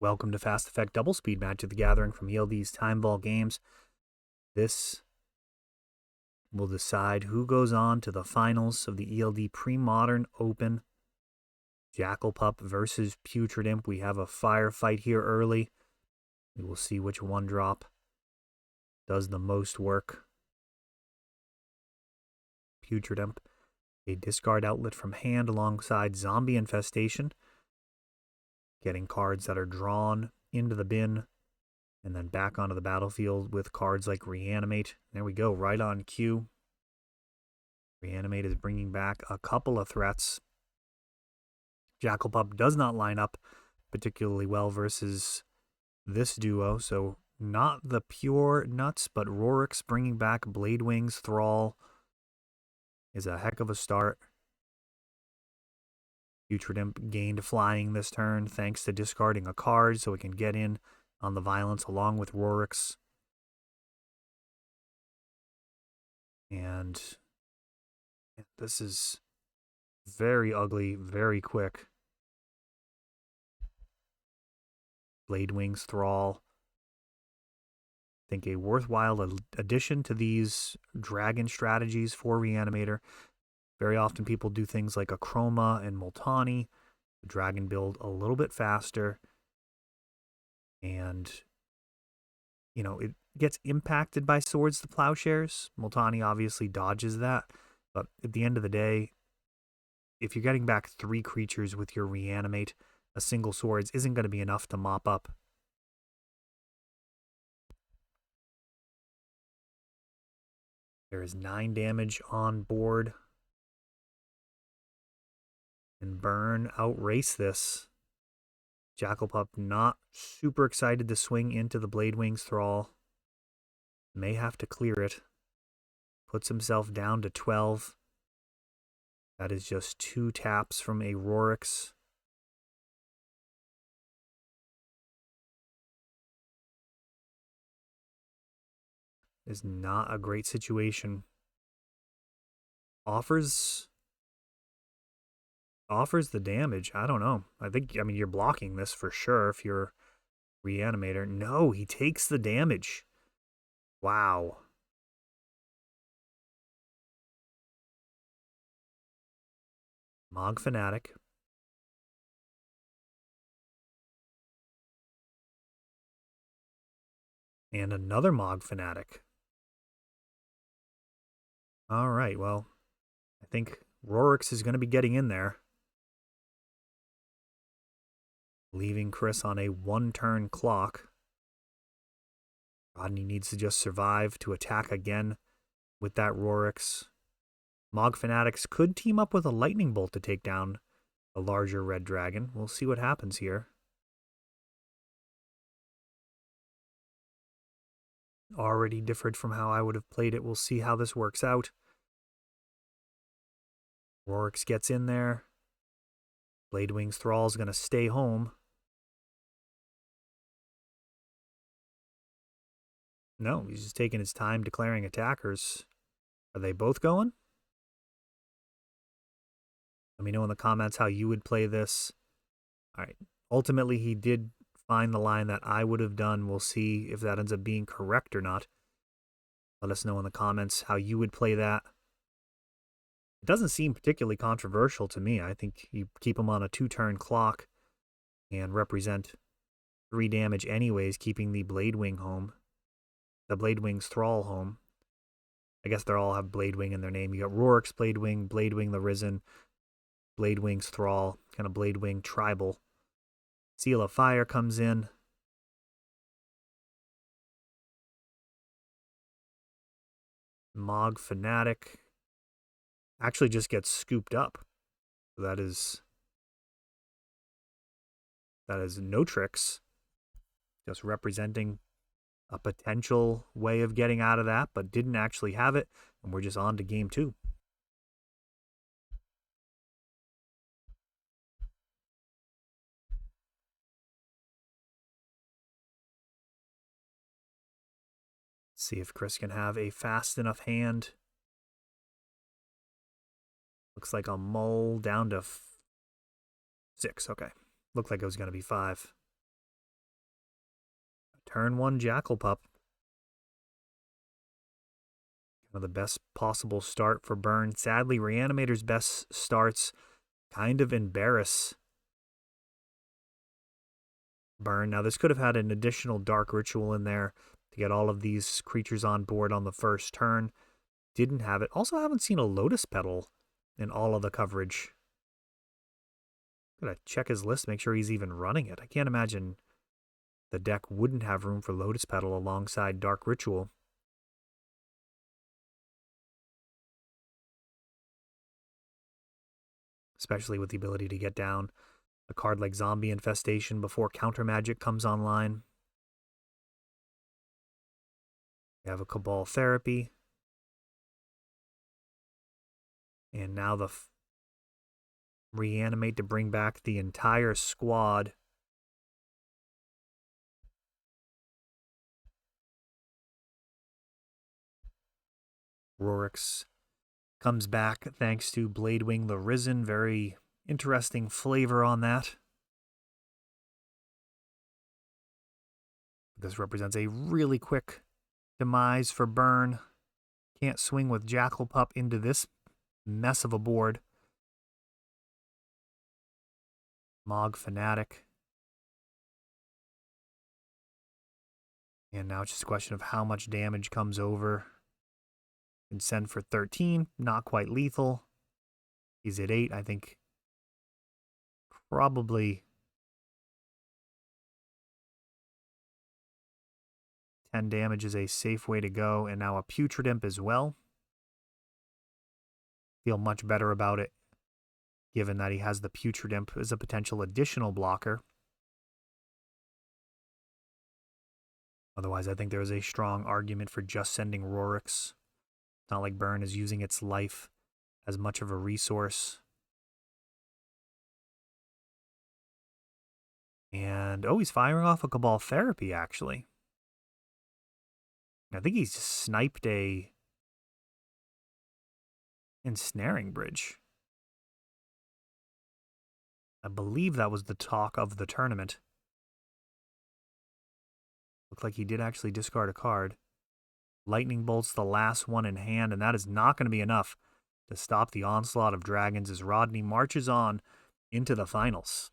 Welcome to Fast Effect Double Speed Magic the Gathering from ELD's Time Ball Games. This will decide who goes on to the finals of the ELD Premodern Open. Jackal Pup versus Putrid Imp. We have a firefight here early. We will see which one drop does the most work. Putrid Imp, a discard outlet from hand alongside Zombie Infestation, getting cards that are drawn into the bin and then back onto the battlefield with cards like Reanimate. There we go, right on cue. Reanimate is bringing back a couple of threats. Jackal Pup does not line up particularly well versus this duo, so not the pure nuts, but Rorix bringing back Blade Wings Thrall is a heck of a start. Putrid Imp gained flying this turn thanks to discarding a card so it can get in on the violence along with Rorix. And this is very ugly, very quick. Blade Wings Thrall. I think a worthwhile addition to these dragon strategies for Reanimator. Very often people do things like a Chroma and Multani. The dragon build a little bit faster. And, you know, it gets impacted by Swords to Plowshares. Multani obviously dodges that. But at the end of the day, if you're getting back 3 creatures with your Reanimate, a single Swords isn't going to be enough to mop up. There is 9 damage on board. And Burn outrace this. Jackal Pup not super excited to swing into the Blade Wings Thrall. May have to clear it. Puts himself down to 12. That is just 2 taps from a Rorix. Is not a great situation. Offers the damage. I don't know. I mean, you're blocking this for sure if you're Reanimator. No, he takes the damage. Wow. Mog Fanatic. And another Mog Fanatic. All right, well, I think Rorix is going to be getting in there. Leaving Chris on a 1-turn clock. Rodney needs to just survive to attack again with that Rorix. Mog Fanatics could team up with a Lightning Bolt to take down a larger red dragon. We'll see what happens here. Already differed from how I would have played it. We'll see how this works out. Rorix gets in there. Blade Wings Thrall is going to stay home. No, he's just taking his time declaring attackers. Are they both going? Let me know in the comments how you would play this. All right. Ultimately, he did find the line that I would have done. We'll see if that ends up being correct or not. Let us know in the comments how you would play that. It doesn't seem particularly controversial to me. I think you keep him on a 2-turn clock and represent 3 damage anyways, keeping the Blade Wing home. The Blade Wings Thrall home. I guess they all have Blade Wing in their name. You got Rorix Blade Wing the Risen, Blade Wings Thrall, kind of Blade Wing tribal. Seal of Fire comes in. Mog Fanatic actually just gets scooped up. So that is no tricks. Just representing a potential way of getting out of that, but didn't actually have it. And we're just on to game 2. See if Chris can have a fast enough hand. Looks like a mull down to 6. Okay. Looked like it was going to be 5. Turn 1 Jackal Pup. Kind of the best possible start for Burn. Sadly, Reanimator's best starts kind of embarrass Burn. Now, this could have had an additional Dark Ritual in there to get all of these creatures on board on the first turn. Didn't have it. Also, haven't seen a Lotus Petal in all of the coverage. Gotta check his list, make sure he's even running it. I can't imagine the deck wouldn't have room for Lotus Petal alongside Dark Ritual. Especially with the ability to get down a card like Zombie Infestation before Counter Magic comes online. We have a Cabal Therapy. And now the Reanimate to bring back the entire squad. Rorix comes back thanks to Bladewing the Risen. Very interesting flavor on that. This represents a really quick demise for Burn. Can't swing with Jackal Pup into this mess of a board. Mog Fanatic. And now it's just a question of how much damage comes over. Can send for 13, not quite lethal. He's at 8, I think probably 10 damage is a safe way to go. And now a Putrid Imp as well. Feel much better about it, given that he has the Putrid Imp as a potential additional blocker. Otherwise, I think there is a strong argument for just sending Rorix. It's not like Burn is using its life as much of a resource. And, oh, he's firing off a Cabal Therapy, actually. I think he's sniped a Ensnaring Bridge. I believe that was the talk of the tournament. Looked like he did actually discard a card. Lightning Bolt's the last one in hand, and that is not going to be enough to stop the onslaught of dragons as Rodney marches on into the finals.